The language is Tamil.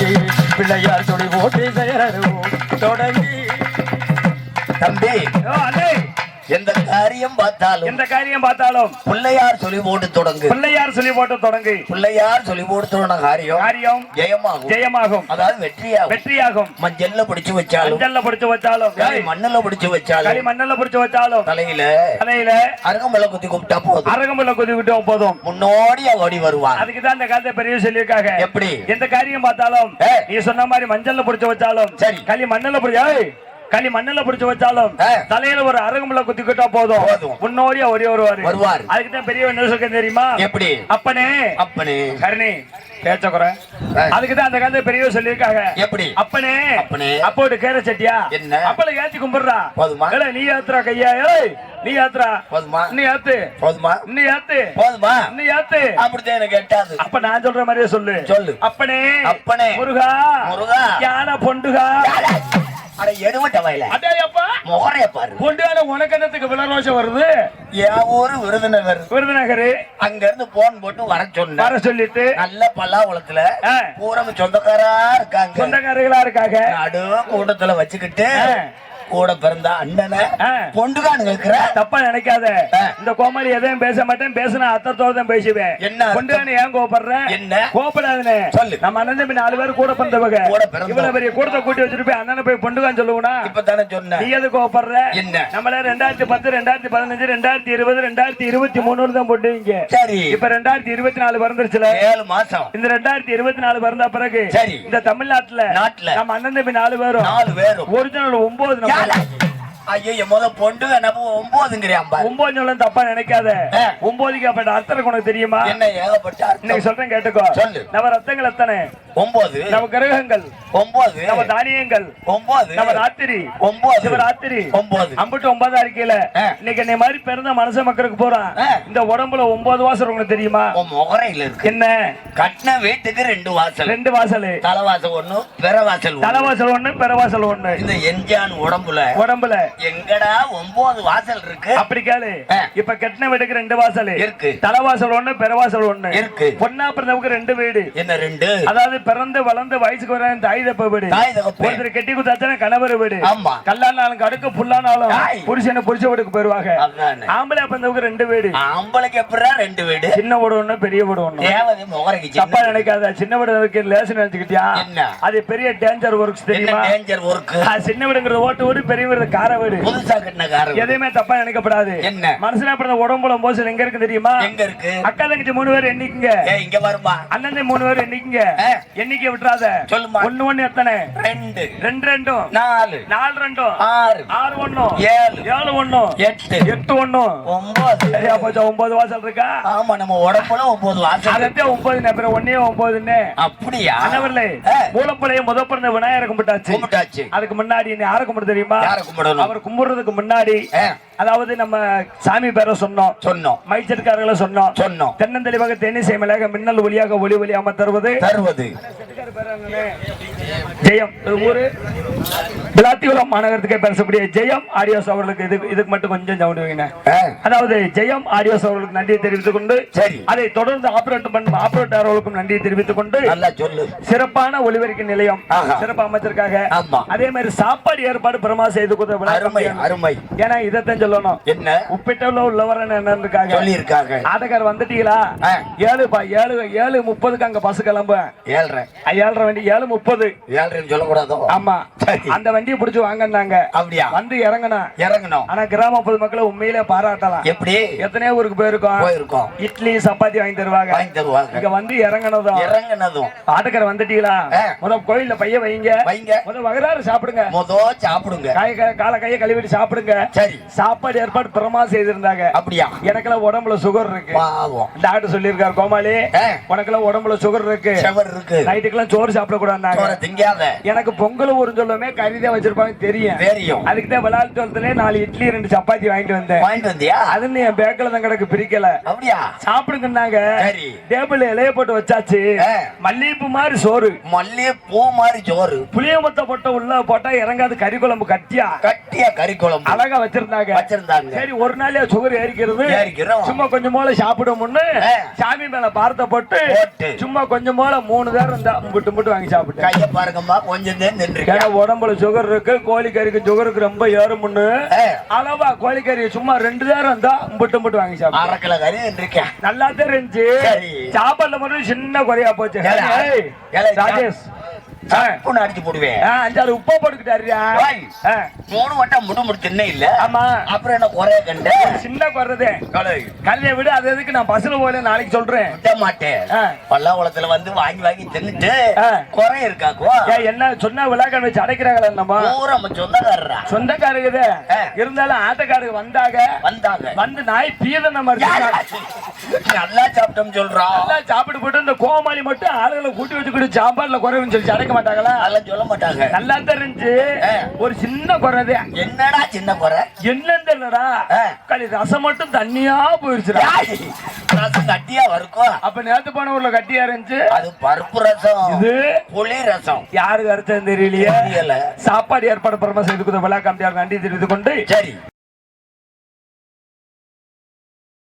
தொடங்கி பிள்ளையார் துணி போட்டு செயலும் தொடங்கி தம்பி எந்த காரியம் பார்த்தாலும் பிள்ளையார் சொல்லி போட்டு தொடங்கு. பிள்ளையார் சொல்லி போட்டு தொடங்க காரியம் ஜெயமாகும். அதாவது வெற்றியாகும். மஞ்சள்ல பிடிச்சு வச்சாலும் மண்ணுல பிடிச்சு வச்சாலும் தலையில அருகம்புல்ல குத்தி கூப்பிட்டா போதும் முன்னோடி ஓடி வருவார். அதுக்குதான் இந்த காலத்தை பெரிய சொல்லியிருக்காங்க. எப்படி எந்த காரியம் பார்த்தாலும் நீ சொன்ன மாதிரி மஞ்சள்ல பிடிச்சு வச்சாலும் சரி, களி மண்ணுல பிடிச்சு வச்சாலும் தலையில ஒரு அருகம்புல்ல குத்திக்கிட்டா போதும் முன்னோடியா ஒரே வருவார். அதுக்குதான் பெரிய என்ன சொல்ல தெரியுமா? எப்படி? அப்பனே கருணி பேச்ச குறை. அதுக்குதான் அந்த காலத்துல பெரிய சொல்லியிருக்காங்க. எப்படி? அப்பனே அப்போட்டு கேர சட்டியா என்ன அப்பல ஏத்தி கும்பிடுறா போதுமா? நீ ஏத்துறா கையா நீ ஏத்துறா போதுமா? நீ ஏத்து போதுமா? நீ ஏத்து போதுமா? நீ ஏத்து அப்படிதான் எனக்கு எட்டாது. அப்ப நான் சொல்ற மாதிரியே சொல்லு. அப்பனே முருகா யான பொண்டுகா அட எடுவட்ட வயல அடேயப்பா முகரைய பாரு. பொண்டுகால உனக்கன்னத்துக்கு விளரோஷம் வருது. என் ஊரு விருதுநகர். அங்க இருந்து போன் போட்டு வர சொல்லிட்டு நல்ல பல்லாவளத்துல பூரா சொந்தக்காரர்களா இருக்காங்க. நடு கூட்டத்துல வச்சுக்கிட்டு கூட பிறந்தா அண்ணனை பொண்டுகான்னு கேக்குற தப்பா நினைக்காத. இந்த கோமாளி எதையும் பேச மாட்டேன், பேசினா அத்தத்தோட தான் பேசுவேன். என்ன பொண்டுகான்னு ஏன் கோபப்படுற? என்ன கோபப்படாதே சொல்லு. நம்ம அண்ணன் தம்பி 4 பேர் கூட பிறந்தவங்க. இவ்வளவு பெரிய கூட்டத்தை கூட்டி வச்சுட்டு போய் அண்ணனை போய் பொண்டுகான்னு சொல்லுவனா? இப்பதானே சொன்ன. நீ எது கோபப்படுற? என்ன நம்மள 2010 2015 2020 2023 தான் போட்டுவீங்க. சரி, இப்ப 2024 பிறந்துருச்சுல 7 மாசம். இந்த 2024 பிறந்த பிறகு சரி, இந்த தமிழ்நாட்டுல நம்ம அண்ணன் தம்பி 4 பேரும் ஒரிஜினல் 9 ஐயோ முத பொண்டு நம்ம 9 தப்பா நினைக்காத. 9க்கு அப்ப அர்த்தம் உனக்கு தெரியுமா? என்ன ஏகப்பட்ட இன்னைக்கு சொல்றேன் கேட்டுக்கோ. நம்ம ரத்தங்கள் எத்தனை? 9. நம்ம கிரகங்கள் 9. நம்ம தானியங்கள் 9. நம்ம ராத்திரி 9. சிவராத்திரி 9. அம்புட்டு 9 இருக்கையில இன்னைக்கு என்னை மாதிரி பிறந்த மனுஷ மக்களுக்கு போறான். இந்த உடம்புல 9 வாசல் உனக்கு தெரியுமா? முகரையில இருக்கு. என்ன? கட்டின வீட்டுக்கு 2 வாசல். 2 வாசல். தலைவாசல் 1, பெறவாசல் 1. தலைவாசல் 1, பெறவாசல் 1. இந்த எஞ்சான் உடம்புல எங்கடா 9 வாசல் இருக்கு? அப்படி கேளு. இப்ப கட்டின வீட்டுக்கு 2 வாசல் இருக்கு. தலைவாசல் 1, பெறவாசல் 1 இருக்கு. பொண்ணா பிறந்தவங்க 2 வீடு. என்ன 2? அதாவது பிறந்து வளர்ந்து வயசுக்கு வர தாய் தப்ப வீடு. ஒருத்தர் கெட்டி குத்தாச்சன கணவர் வீடு. கல்லானாலும் கடுக்கு புல்லானாலும் புருஷன் புருஷ வீட்டுக்கு போயிருவாங்க. ஆம்பளை பிறந்தவங்க 2 வீடு. ஆம்பளைக்கு எப்படா 2 வீடு? சின்ன வீடு 1, பெரிய வீடு 1. தேவதை முகரைக்கு தப்பா நினைக்காத. சின்ன வீடு இருக்கு லேசு நினைச்சுக்கிட்டியா? என்ன அது பெரிய டேஞ்சர் ஒர்க்ஸ் தெரியுமா? Danger work. சின்ன வீடுங்கிறது ஓட்டு வீடு, பெரிய வீடு கார வீடு. புதுசா கட்டின கார வீடு. எதையுமே தப்பா நினைக்கப்படாது. என்ன மனுஷனா பிறந்த உடம்புல மோசல் எங்க இருக்கு தெரியுமா? எங்க இருக்கு? அக்கா தங்கச்சி 3 பேர் எண்ணிக்கங்க. இங்க வருமா? அண்ணன் 3 பேர் எண்ணிக்கங்க. எண்ணிக்கை விட்டுறாத. சொல்லுமா. 1 1 எத்தனை? 2 2 4 4 2 6 6 1 7 7 1 8 8 1 9. சரியா போச்சா? 9 வாசல் இருக்கா? ஆமா, நம்ம உடம்புல 9 வாசல். அதே 9 அப்புறம் 1 9. அப்படியா? அண்ணவர்களே, மூலப்பளைய முத பிறந்த விநாயகரை கும்பிட்டாச்சு. அதுக்கு முன்னாடி யாரை கும்பிட தெரியுமா? அவர் கும்பிடுறதுக்கு முன்னாடி அதாவது நம்ம சாமி பேரை சொன்னோம், மைச்சற்காரர்களை சொன்னோம். தென்னந்தெளிவாக தேனிசை மேலாக மின்னல் ஒளியாக ஒளி ஒளியாம தருவது ஜெயம். ஊரு விளாத்திகுளம் மாநகரத்துக்கே பேசக்கூடிய ஜெயம் ஆடியோஸ் அவர்களுக்கு இதுக்கு மட்டும் கொஞ்சம் ஜவுடுவீங்க. அதாவது ஜெயம் ஆடியோஸ் அவர்களுக்கு நன்றியை தெரிவித்துக் கொண்டு அதை தொடர்ந்து ஆபரேட்டர் அவர்களுக்கும் நன்றியை தெரிவித்துக் கொண்டு சிறப்பான ஒளிபரப்பு நிலையம் சிறப்பு அமைச்சிருக்காங்க. அதே மாதிரி சாப்பாடு ஏற்பாடு பிரமா செய்து கொடுத்த ஏன்னா இதைத்தான் சொல்லணும். என்ன உப்பிட்ட உள்ளவர் என்ன இருக்காங்க? ஆட்டக்கார வந்துட்டீங்களா? 7:30 அங்க பஸ் கிளம்பு. 7:30 வண்டி 7:30 சொல்லக்கூடாது. ஆமா, அந்த வண்டியை பிடிச்சு வாங்கினாங்க. அப்படியா? வந்து இறங்கணும். ஆனா கிராம பொதுமக்களை உண்மையிலே பாராட்டலாம். எப்படி? எத்தனையோ ஊருக்கு போயிருக்கோம். இட்லி சப்பாத்தி வாங்கி தருவாங்க. இங்க வந்து இறங்கனதும் ஆட்டக்கார வந்துட்டீங்களா? முத கோயில்ல பைய வைங்க. முத வகராறு சாப்பிடுங்க. காலை கையை கழுவிட்டு சாப்பிடுங்க. சரி, சாப்பாடு ஏற்பாடு பிரமா செய்திருந்தாங்க. அப்படியா? எனக்கெல்லாம் உடம்புல சுகர் இருக்கு. டாக்டர் சொல்லியிருக்காரு, கோமாளி உனக்கெல்லாம் உடம்புல சுகர் இருக்கு. நைட்டுக்கெல்லாம் சோறு சாப்பிட கூடாது. எனக்கு பொங்கல் ஒரு சொல்லுமே கறிதான் வச்சிருப்பாங்க தெரியும். அதுக்கு தான் விளாட்டுல 4 இட்லி 2 சப்பாத்தி வாங்கிட்டு வந்தேன். அதுன்னு என் பேக்கல தான் கிடக்கு, பிரிக்கல. அப்படியா? சாப்பிடுங்கன்னாங்க. டேபிள் இலைய போட்டு வச்சாச்சு. மல்லிகைப்பூ மாதிரி சோறு. புளிய மொத்த போட்ட உள்ள போட்டா இறங்காது. கறி குழம்பு கட்டியா கறி குழம்பு அழகா வச்சிருந்தாங்க. சரி, ஒரு நாளே சுகர் ஏறிக்கிறது. சும்மா கொஞ்சம் போல சாப்பிடும்னு சாமி மேல பார்த்த போட்டு சும்மா கொஞ்சம் போல 3 பேர் புட்டு வாங்கி சாப்பிட்டேன். கைய பாருங்கம்மா, கொஞ்சம் தான் தின்றுருக்கேன். ஏன்னா உடம்புல சுகர் இருக்கு, கோழிக்கறிக்கு சுகருக்கு ரொம்ப ஏறும்னு அளவா கோழிக்கறி சும்மா 2 நேரம் இருந்தா புட்டு வாங்கி சாப்பிட்டேன். 1/2 கிலோ கறி தின்றுருக்கேன். நல்லா தான் இருந்துச்சு. சாப்பாடுல மட்டும் சின்ன குறையா போச்சு. ராஜேஷ் அடிச்சு போடுவேன். 5-6 உப்பா போட்டுக்கிட்டாருயா. 3 வட்டம் முடு தின்ன இல்ல. ஆமா, அப்புறம் என்ன குறைய கண்ட சின்ன குறைதே கல்லைய விட. அது எதுக்கு நான் பஸ்ல போல நாளைக்கு சொல்றேன். விட மாட்டேன். பல்லாக்குளத்துல வந்து வாங்கி தின்னுட்டு குறை இருக்காக்கோ. என்ன சொன்னா விழாக்கள் வச்சு அடைக்கிறாங்களா? நம்ம பூரா சொந்தக்காரரா? சொந்தக்காரங்க இருந்தாலும் ஆட்டக்காரங்க வந்தாங்க வந்து நாய் பீதன மாதிரி நல்லா சாப்பிட்டோம் சொல்றான். நல்லா சாப்பிட்டு போட்டு இந்த கோமாளி மட்டும் ஆளுகளை கூட்டி வச்சுக்கிட்டு சாப்பாடுல குறைவுன்னு சொல்லி அடைக்க மாட்டாங்களா? அதெல்லாம் சொல்ல மாட்டாங்க. நல்லா தான் இருந்துச்சு. ஒரு சின்ன குறைதே. என்னடா சின்ன குறை? என்னன்னு தெரியலடா, களி ரசம் மட்டும் தண்ணியா போயிருச்சுடா. ரசம் கட்டியா இருக்கும். அப்ப நேத்து போன ஊர்ல கட்டியா இருந்துச்சு. அது பருப்பு ரசம், இது புளி ரசம். யாருக்கு அரைச்சது தெரியலையே. சாப்பாடு ஏற்பாடு பரமா செய்து விழா கம்பியார் நன்றி தெரிவித்துக் கொண்டு சரி.